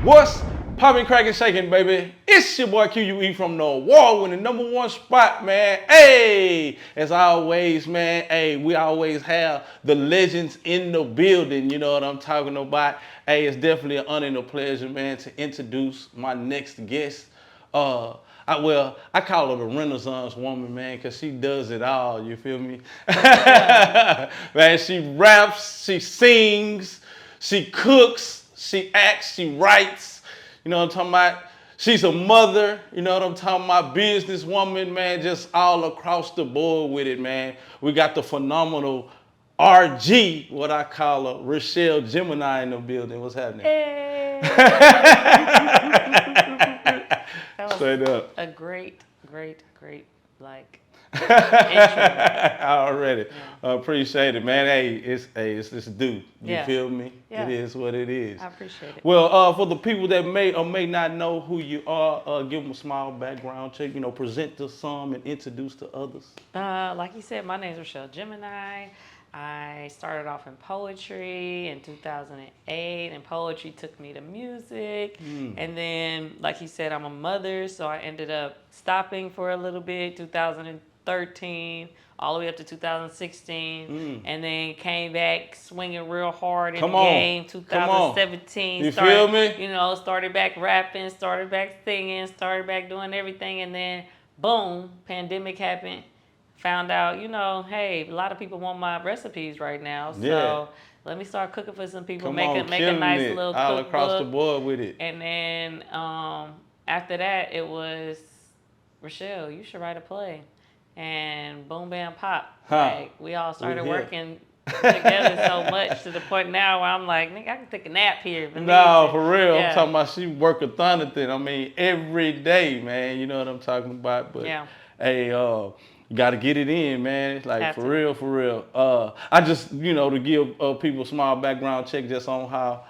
What's poppin', crackin', shaking, baby? It's your boy Q.U.E from the award-winning #1 spot, man. Hey, as always, man. Hey, we always have the legends in the building. You know what I'm talking about? Hey, it's definitely an honor and a pleasure, man, to introduce my next guest. I call her the Renaissance woman, man, because she does it all, you feel me? Man, she raps, she sings, she cooks, she acts, she writes, you know what I'm talking about? She's a mother, you know what I'm talking about? Businesswoman, man, just all across the board with it, man. We got the phenomenal RG, what I call her, Richelle Gemini in the building. What's happening? Hey. That was Straight up. a great, like, intro. Already. Appreciate it, man. Hey, it's this dude. You feel me? Yeah. It is what it is. I appreciate it. Well, for the people that may or may not know who you are, give them a small background check. You know, present to some and introduce to others. Like you said, my name is Richelle Gemini. I started off in poetry in 2008, and poetry took me to music. And then, like you said, I'm a mother, so I ended up stopping for a little bit, 2013, all the way up to 2016, and then came back swinging real hard in the game, 2017. You feel me? You know, started back rapping, started back singing, started back doing everything, and then, boom, pandemic happened. Found out, you know, hey, a lot of people want my recipes right now, so let me start cooking for some people, make a nice little cookbook. All across the board with it. And then after that, it was, Richelle, you should write a play. And boom, bam, pop. Like, we all started working together so much to the point now where I'm like, nigga, I can take a nap here. No, for real. I'm talking about she work a thing. I mean, every day, man. You know what I'm talking about? But hey, you got to get it in, man. It's like, for real. I just, you know, to give people a small background check just on how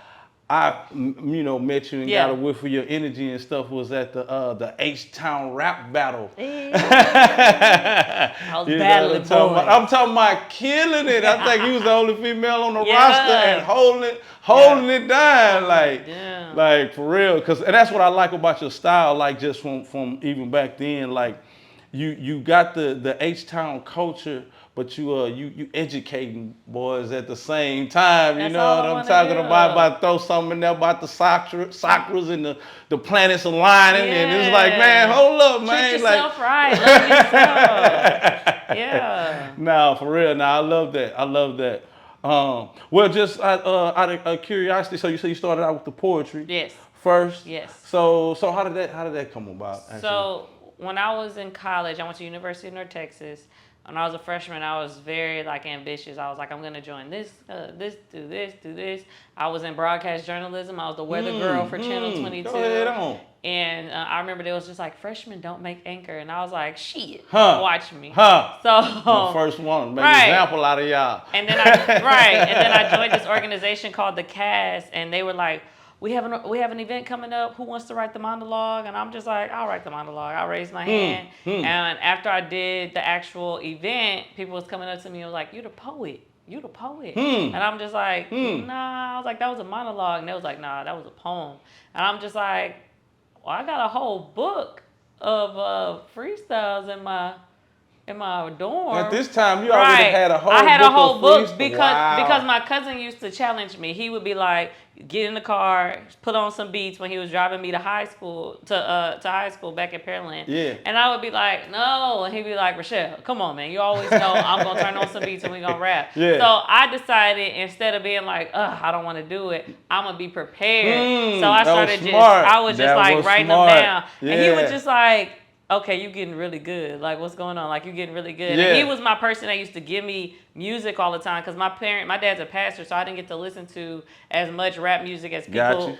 I, you know, met you and got a whiff of your energy and stuff was at the H-Town rap battle. I was battling, I'm talking about killing it. I think you was the only female on the roster and holding it down, like for real. And that's what I like about your style, like just from even back then, like. You got the H-Town culture, but you educating boys at the same time. You know what I'm talking about throw something in there about the chakras and the planets aligning, and it's like, man, hold up, man. Treat yourself right, love yourself. No, for real. Now I love that. Well, just out of curiosity, so you say you started out with the poetry first. Yes. So how did that come about? Actually? So when I was in college, I went to University of North Texas. When I was a freshman, I was very ambitious. I was like, I'm gonna join do this. I was in broadcast journalism. I was the weather girl for Channel 22. Go ahead on. And I remember they was just like, freshmen don't make anchor, and I was like, shit, watch me. So the first one, make an example out of y'all. And then I joined this organization called the Cast, and they were like, we have an event coming up. Who wants to write the monologue? And I'm just like, I'll write the monologue. I raised my hand. And after I did the actual event, people was coming up to me and was like, you the poet. And I'm just like, nah. I was like, that was a monologue. And they was like, nah, that was a poem. And I'm just like, well, I got a whole book of freestyles in my dorm. At this time, you already had a whole book. I had a whole book because because my cousin used to challenge me. He would be like, get in the car, put on some beats when he was driving me to high school back in Pearland. Yeah. And I would be like, no, and he'd be like, Richelle, come on, man, you always know I'm gonna turn on some beats and we gonna rap. Yeah. So I decided instead of being like, I don't want to do it, I'm gonna be prepared. So I started writing them down, and he was just like, okay, you getting really good. Like, what's going on? Like, you getting really good. Yeah. And he was my person that used to give me music all the time because my dad's a pastor, so I didn't get to listen to as much rap music as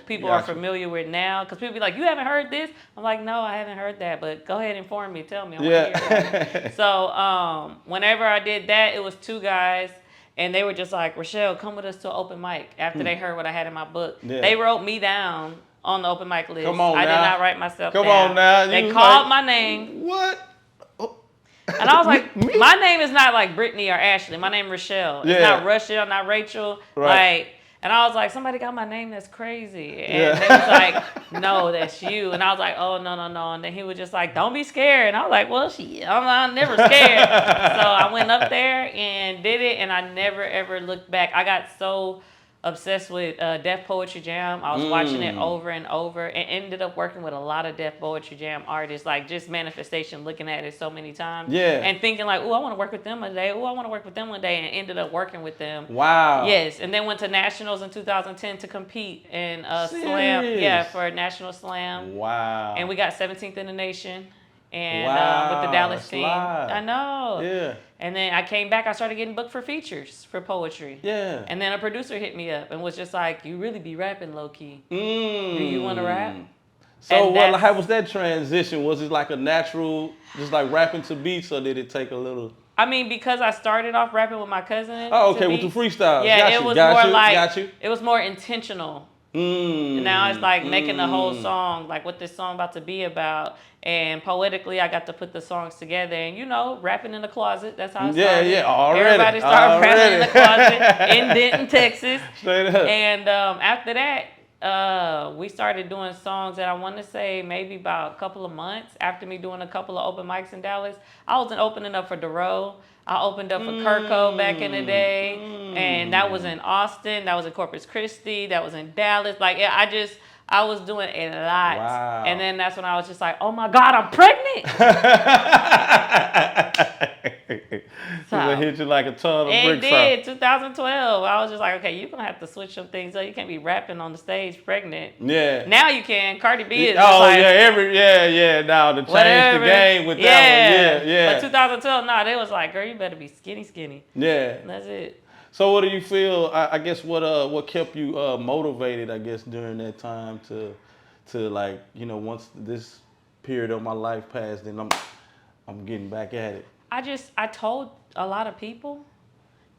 people are familiar with now. Because people be like, you haven't heard this? I'm like, no, I haven't heard that, but go ahead and inform me. Tell me. I want to hear it. So whenever I did that, it was two guys. And they were just like, Richelle, come with us to an open mic after they heard what I had in my book. Yeah. They wrote me down on the open mic list. Come on now. I did not write myself down. Come on now. They called my name. What? And I was like, my name is not like Brittany or Ashley. My name is Richelle. It's not Rochelle, not Rachel. Right. And I was like, somebody got my name, that's crazy. And they was like, no, that's you. And I was like, oh, no. And then he was just like, don't be scared. And I was like, well, I'm never scared. So I went up there and did it, and I never, ever looked back. I got so obsessed with Def Poetry Jam. I was watching it over and over, and ended up working with a lot of Def Poetry Jam artists, like just manifestation, looking at it so many times. Yeah. And thinking like, oh, I want to work with them one day. Oh, I want to work with them one day, and ended up working with them. Wow. Yes, and then went to nationals in 2010 to compete in slam. Yeah, for National Slam. Wow. And we got 17th in the nation. And wow. with the Dallas team. Live. I know. Yeah. And then I came back, I started getting booked for features for poetry. Yeah. And then a producer hit me up and was just like, you really be rapping low key. Do you want to rap? So how was that transition? Was it like a natural, just like rapping to beats, or did it take a little? I mean, because I started off rapping with my cousin. Oh, okay, with the freestyle. Yeah, it was more like, it was more intentional. And now it's like making the whole song, like what this song about to be about. And poetically, I got to put the songs together, and you know, rapping in the closet. That's how it started. Yeah, already. Everybody started rapping in the closet in Denton, Texas. Straight up. And after that, we started doing songs that I want to say maybe about a couple of months after me doing a couple of open mics in Dallas. I wasn't opening up for Dero. I opened up for Kirko back in the day, and that was in Austin. That was in Corpus Christi. That was in Dallas. Like I was doing a lot. Wow. And then that's when I was just like, oh my God, I'm pregnant. So it hit you like a ton of bricks. It did, 2012. I was just like, okay, you're going to have to switch some things up. You can't be rapping on the stage pregnant. Yeah. Now you can. Cardi B is now to change whatever. The game with that one. Yeah. But 2012, they was like, girl, you better be skinny. Yeah. And that's it. So what do you feel, I guess what kept you motivated, I guess, during that time to like, you know, once this period of my life passed, then I'm getting back at it. I told a lot of people,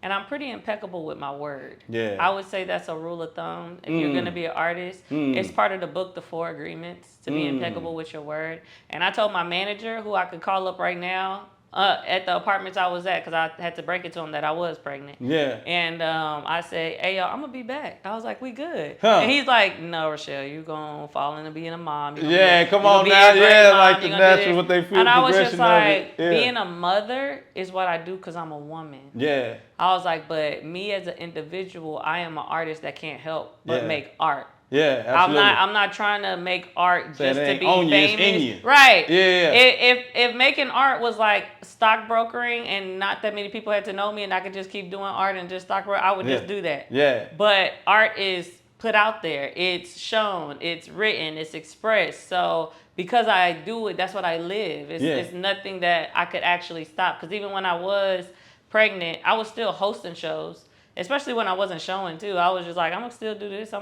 and I'm pretty impeccable with my word. Yeah. I would say that's a rule of thumb. If you're going to be an artist, it's part of the book, The 4 Agreements, to be impeccable with your word. And I told my manager, who I could call up right now, at the apartments I was at, because I had to break it to him that I was pregnant. Yeah. And I said, hey, yo, I'm going to be back. I was like, we good. Huh. And he's like, no, Richelle, you going to fall into being a mom. Come on now. Yeah, like the natural, what they feel. And I was just like, being a mother is what I do because I'm a woman. Yeah. I was like, but me as an individual, I am an artist that can't help but make art. Yeah, absolutely. I'm not trying to make art just to be on famous. you, it's in you. Right. Yeah. If making art was like stockbrokering and not that many people had to know me and I could just keep doing art and just stockbroker, I would just do that. Yeah. But art is put out there. It's shown. It's written. It's expressed. So because I do it, that's what I live. It's nothing that I could actually stop. Because even when I was pregnant, I was still hosting shows. Especially when I wasn't showing too, I was just like, I'm gonna still do this.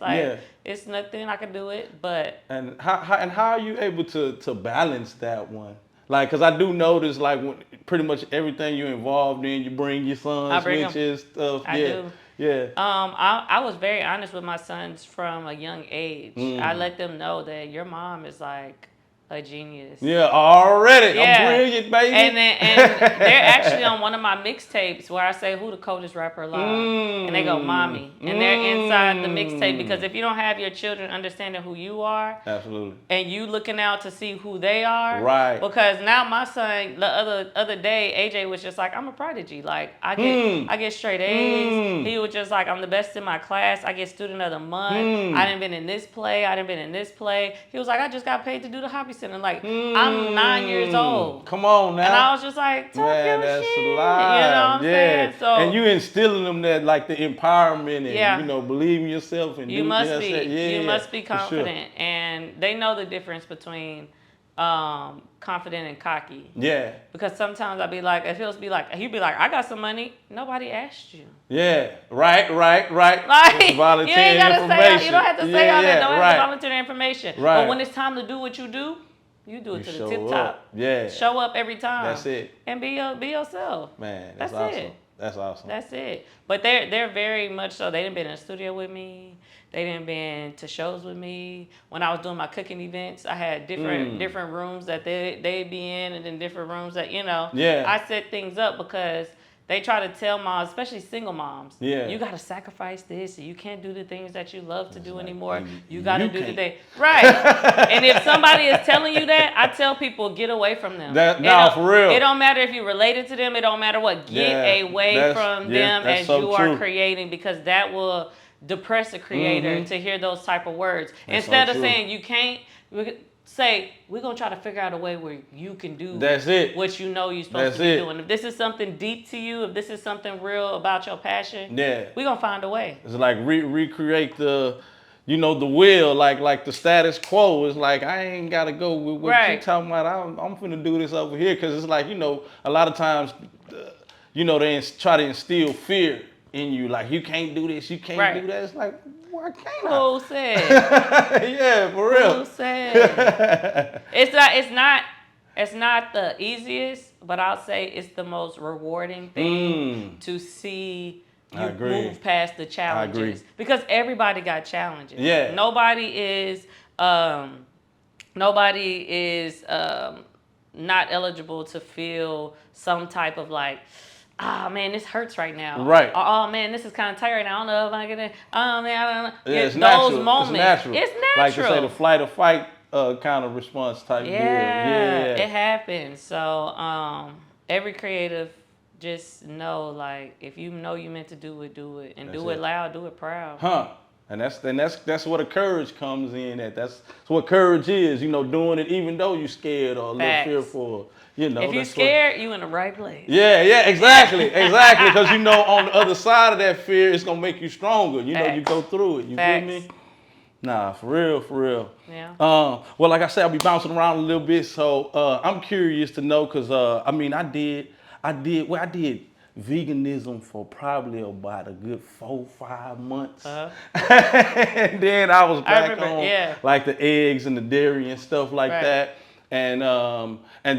Like, it's nothing, I can do it. But and how are you able to balance that one? Like, cause I do notice like when pretty much everything you're involved in, you bring your sons, which is stuff. I do. Yeah. I was very honest with my sons from a young age. I let them know that your mom is like a genius. Yeah, already. I'm brilliant, baby. And they're actually on one of my mixtapes where I say, who the coldest rapper alive? And they go, mommy. And they're inside the mixtape because if you don't have your children understanding who you are, absolutely, and you looking out to see who they are, right? Because now my son, the other day, AJ was just like, I'm a prodigy. Like I get straight A's. He was just like, I'm the best in my class. I get student of the month. I done been in this play. I done been in this play. He was like, I just got paid to do the hobby center. Like I'm 9 years old. Come on now. And I was just like, talk your that's shit. Live. You know what I'm saying? So and you instilling them that like the empowerment and you know believe in yourself and you must be confident and they know the difference between confident and cocky. Yeah. Because sometimes I'd be like, if he'll be like, I got some money. Nobody asked you. Yeah. Right. Like you ain't gotta say, you don't have to say all that. Don't have to volunteer information. Right. But when it's time to do what you do it to the tip top. Yeah. Show up every time. That's it. And be yourself. Man, that's awesome. It. That's awesome. That's it. But they're very much so. They done been in the studio with me. They done been to shows with me. When I was doing my cooking events, I had different rooms that they'd be in, and then different rooms that I set things up because they try to tell moms, especially single moms, Yeah. you got to sacrifice this. You can't do the things that you love to do anymore. You got to do the thing. Right. And if somebody is telling you that, I tell people, get away from them. For real. It don't matter if you're related to them. It don't matter what. Get away from them as you are creating, because that will depress a creator to hear those type of words. Instead of saying you can't, say, we're going to try to figure out a way where you can do what you know you're supposed to be doing. If this is something deep to you, if this is something real about your passion, we're going to find a way. It's like recreate the, the will, like the status quo. It's like, I ain't got to go with what you talking about. I'm finna do this over here. Because it's like, a lot of times, they try to instill fear in you. Like, you can't do this, you can't do that. It's like, why can't I? Who said? Yeah, for real. Who said? It's not the easiest, but I'll say it's the most rewarding thing to see you move past the challenges. I agree. Because everybody got challenges. Yeah. Nobody is not eligible to feel some type of like, oh man, this hurts right now. Right. Oh man, this is kind of tight right now. I don't know if I can. Oh man, I don't know. Yeah, it's those natural. moments. It's natural. Like you say, the flight or fight kind of response type deal. Yeah, it happens. So every creative, just know, like, if you know you meant to do it, and do it loud, do it proud. And that's where the courage comes in. That's what courage is. Doing it even though you're scared or a little fearful. If you're scared, you in the right place. Yeah, exactly. Because on the other side of that fear, it's gonna make you stronger. You go through it. You feel me? Nah, for real. Yeah. Well, like I said, I'll be bouncing around a little bit, so I'm curious to know, cause I did veganism for probably about a good 4-5 months. And then I was back on like the eggs and the dairy and stuff like that. And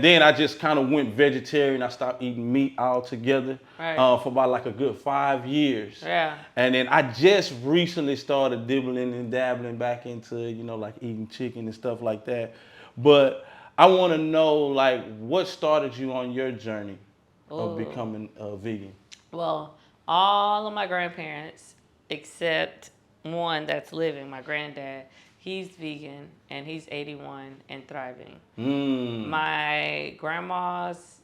then I just kind of went vegetarian. I stopped eating meat altogether for about like a good 5 years. Yeah. And then I just recently started dibbling and dabbling back into, like eating chicken and stuff like that. But I want to know, like, what started you on your journey of becoming a vegan? Well, all of my grandparents, except one that's living, my granddad, he's vegan, and he's 81 and thriving. My grandmas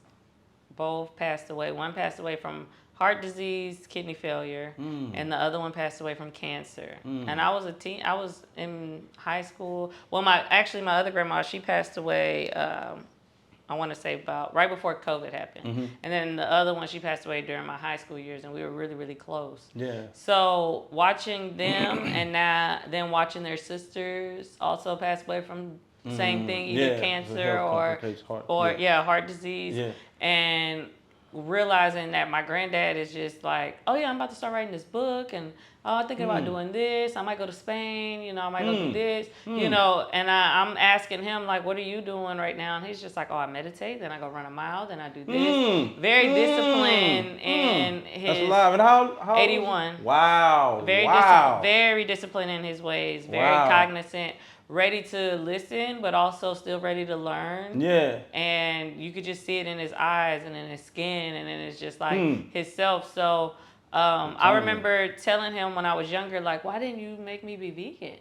both passed away. One passed away from heart disease, kidney failure, and the other one passed away from cancer. And I was in high school. Well, my other grandma, she passed away, I want to say about right before COVID happened. And then the other one, she passed away during my high school years, and we were really, really close. Yeah. So watching them and then watching their sisters also pass away from the same thing, either cancer or heart disease. Yeah. And realizing that my granddad is just like, oh yeah, I'm about to start writing this book, and I'm thinking about doing this. I might go to Spain, I might go do this, and I'm asking him, like, what are you doing right now? And he's just like, oh, I meditate, then I go run a mile, then I do this. Very disciplined in his. That's alive. And how 81. Wow. Very disciplined in his ways. Very cognizant. Ready to listen, but also still ready to learn. Yeah. And you could just see it in his eyes and in his skin, and then it's just like his self. So I remember telling him when I was younger, like, why didn't you make me be vegan?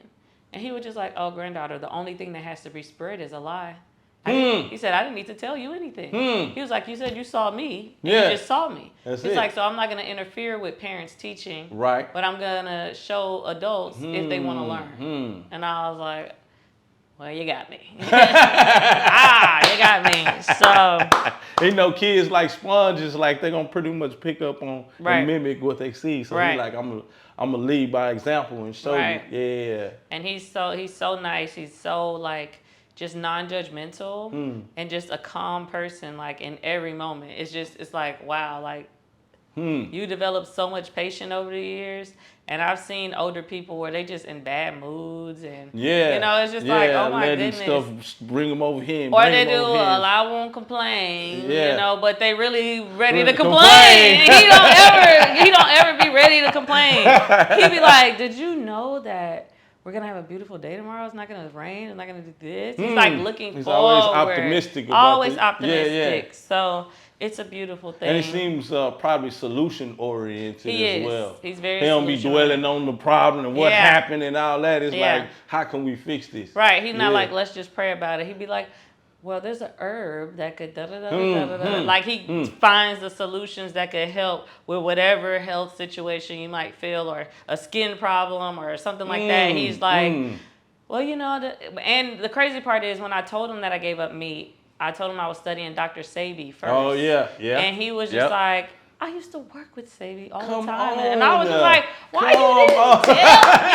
And he was just like, oh, granddaughter, the only thing that has to be spread is a lie. He said, I didn't need to tell you anything. He was like, you said you saw me, and you just saw me. He's like, so I'm not going to interfere with parents teaching, but I'm going to show adults if they want to learn. And I was like, well, you got me. You got me. So, kids like sponges, like they're gonna pretty much pick up on and mimic what they see. So he's like, I'm gonna lead by example and show you. Yeah. And he's so nice. He's so like just non-judgmental and just a calm person, like in every moment. It's like, wow, like you develop so much patience over the years. And I've seen older people where they just in bad moods, and it's just like, oh my goodness, stuff bring them over here, or they do I won't complain, but they really ready to complain. He don't ever be ready to complain. He be like, did you know that we're going to have a beautiful day tomorrow. It's not going to rain. It's not going to do this. He's like looking He's forward. always optimistic about always it. optimistic. Yeah. So it's a beautiful thing. And he seems probably solution oriented as well. He's very He don't be dwelling on the problem and what happened and all that. It's like, how can we fix this? Right. He's not like, let's just pray about it. He'd be like, well, there's an herb that could da-da-da-da-da-da. Like he finds the solutions that could help with whatever health situation you might feel, or a skin problem or something like that. He's like, well, you know, and the crazy part is when I told him that I gave up meat, I told him I was studying Dr. Sabi first. Oh, yeah. And he was just like, I used to work with Sabi all the time. And I was just like, why you didn't tell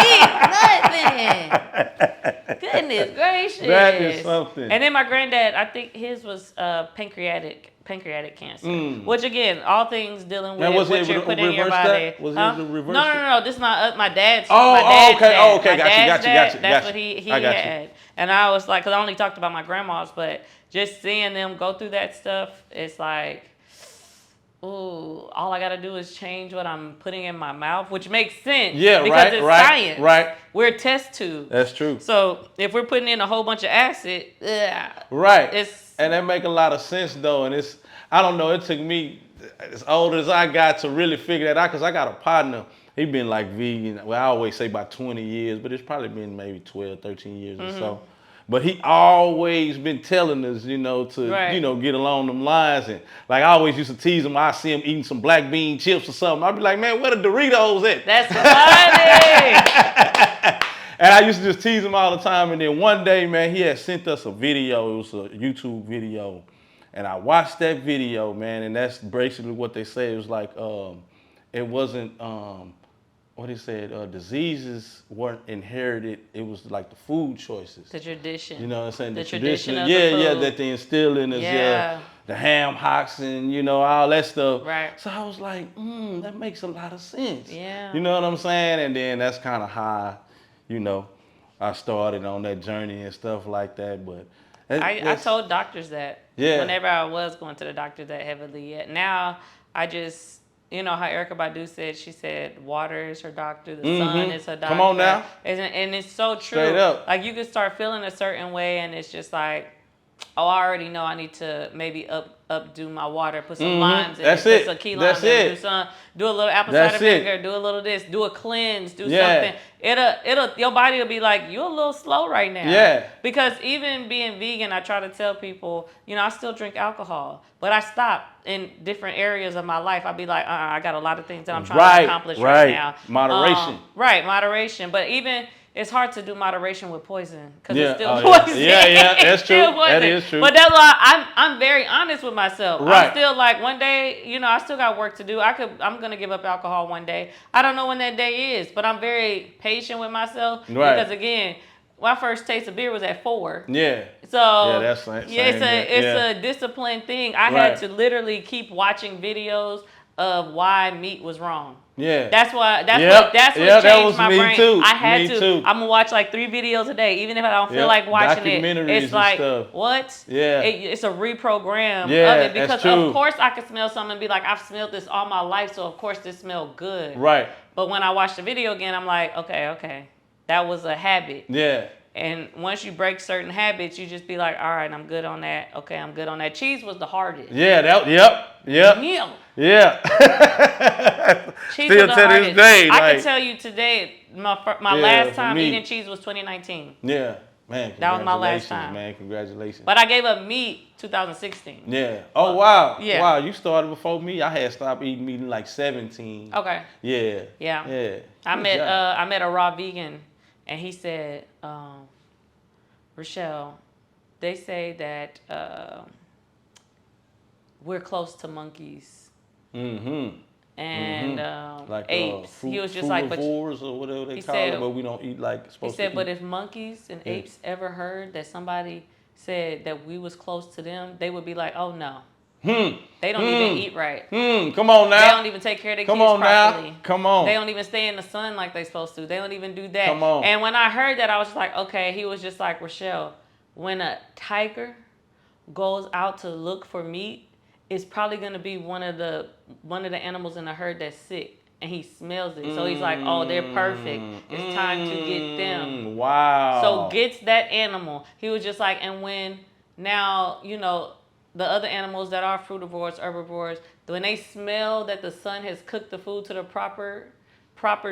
me nothing? Goodness gracious. That is something. And then my granddad, I think his was pancreatic cancer. Which again, all things dealing with what you're putting in your body. Was it the reverse? No. This is my dad's. Okay. Got you. That's what he had. And I was like, because I only talked about my grandma's, but just seeing them go through that stuff, it's like, ooh, all I got to do is change what I'm putting in my mouth, which makes sense. Yeah, because it's science. Right. We're a test tube. That's true. So if we're putting in a whole bunch of acid, and that make a lot of sense though. And I don't know, it took me as old as I got to really figure that out, because I got a partner. He been like vegan. Well, I always say about 20 years, but it's probably been maybe 12, 13 years or so. But he always been telling us, you know, to, you know, get along them lines. And like I always used to tease him. I see him eating some black bean chips or something. I'd be like, man, where the Doritos at? That's funny. And I used to just tease him all the time. And then one day, man, he had sent us a video. It was a YouTube video. And I watched that video, man. And that's basically what they say. It was like, it wasn't, what he said, diseases weren't inherited. It was like the food choices. The tradition. You know what I'm saying? The tradition of the food. that they instill in us. The ham hocks and, you know, all that stuff. Right. So I was like, that makes a lot of sense. Yeah. You know what I'm saying? And then that's kind of how, you know, I started on that journey and stuff like that. But I told doctors that. Yeah. Whenever I was going to the doctor that heavily. Now I just, you know how Erykah Badu said, she said, water is her doctor, the sun is her doctor. Come on now. And it's so true. Straight up. Like you can start feeling a certain way and it's just like, oh, I already know I need to maybe updo my water, put some limes in it, put some key limes in it, do a little apple cider vinegar, do a little this, do a cleanse, do something. It'll your body will be like, you're a little slow right now. Yeah. Because even being vegan, I try to tell people, you know, I still drink alcohol, but I stopped in different areas of my life. I'd be like, I got a lot of things that I'm trying to accomplish right now. Moderation. Moderation. But even it's hard to do moderation with poison because it's still poison. Yeah, that's true. That is true. But that's why I'm very honest with myself. Right. I'm still like, one day, you know, I still got work to do. I'm gonna give up alcohol one day. I don't know when that day is, but I'm very patient with myself because again, my first taste of beer was at 4. Yeah. So that's same, it's a discipline thing. I had to literally keep watching videos of why meat was wrong. Yeah. That's what changed my brain. Too. I had to. Too. I'm gonna watch like 3 videos a day, even if I don't feel like watching it. It's like stuff. What? Yeah. It's a reprogram of it because of course I could smell something and be like, I've smelled this all my life, so of course this smells good. Right. But when I watch the video again, I'm like, okay, that was a habit. Yeah. And once you break certain habits, you just be like, all right, I'm good on that. Okay, I'm good on that. Cheese was the hardest. Yeah, Yeah. Cheese Still was the to hardest. this day. I can tell you today, my last time eating cheese was 2019. Yeah. Man, that was my last time. Man, congratulations. But I gave up meat 2016. Yeah. Oh, wow. Yeah. Wow, you started before me. I had stopped eating meat in like 17. Okay. Yeah. Yeah. I met a raw vegan, and he said, Richelle, they say that we're close to monkeys. Mm-hmm. And like, apes. He was just like, or whatever they call it, but we don't eat like supposed to eat. He said, but if monkeys and apes ever heard that somebody said that we was close to them, they would be like, oh no. They don't even eat right. Come on now. They don't even take care of their kids properly. Now. Come on. They don't even stay in the sun like they supposed to. They don't even do that. Come on. And when I heard that, I was just like, okay. He was just like, Richelle, when a tiger goes out to look for meat, it's probably gonna be one of the animals in the herd that's sick. and he smells it. So he's like, oh, they're perfect. It's time to get them. Wow. So gets that animal. He was just like, and when now, the other animals that are frutivores, herbivores, when they smell that the sun has cooked the food to the proper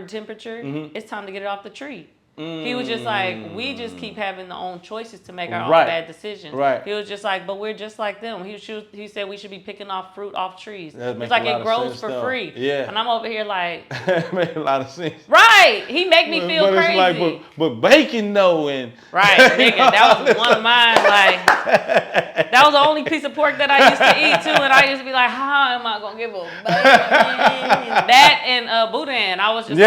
temperature, it's time to get it off the tree. He was just like, we just keep having the own choices to make our own bad decisions. Right. He was just like, but we're just like them. He said we should be picking off fruit off trees. It's like it grows for free. Yeah. And I'm over here like, that makes a lot of sense. Right. He make me feel but crazy. It's like, but bacon though, and right, bacon. That was one of mine. Like that was the only piece of pork that I used to eat too, and I used to be like, how am I gonna give a bacon? That and boudin. I was just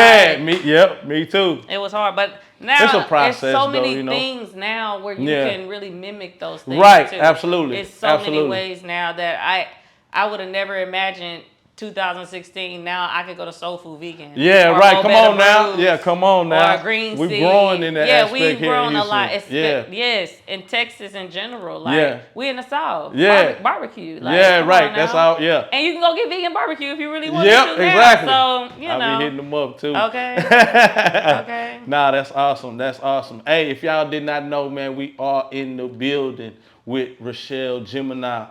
me too. It was hard, but now it's a process, there's so many though, things now where you can really mimic those things. Right, too. absolutely. It's so many ways now that I would have never imagined 2016. Now I could go to Soul Food Vegan. Yeah, right. Come on now. Yeah, come on now. Or Green We're Seed. growing in that aspect here. We've grown a lot. Yeah. Yes, in Texas in general. Like we in the South. Yeah. Barbecue. Like, right. That's all. Yeah. And you can go get vegan barbecue if you really want to. Exactly. So I'll be hitting them up too. Okay. Okay. Nah, that's awesome. That's awesome. Hey, if y'all did not know, man, we are in the building with Richelle Gemini.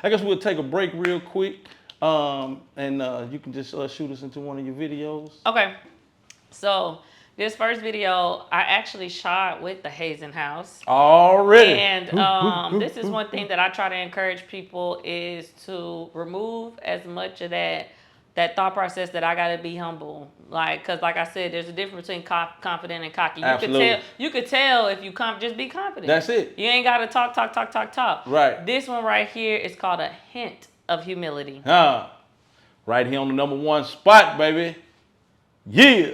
I guess we'll take a break real quick. And you can just shoot us into one of your videos. Okay. So this first video, I actually shot with the Hazen House. Already. And this is one thing that I try to encourage people is to remove as much of that thought process that I gotta be humble. Cause like I said, there's a difference between confident and cocky. You could tell if you just be confident. That's it. You ain't gotta talk. Right. This one right here is called a hint of humility. Right here on the #1 spot, baby. Yeah.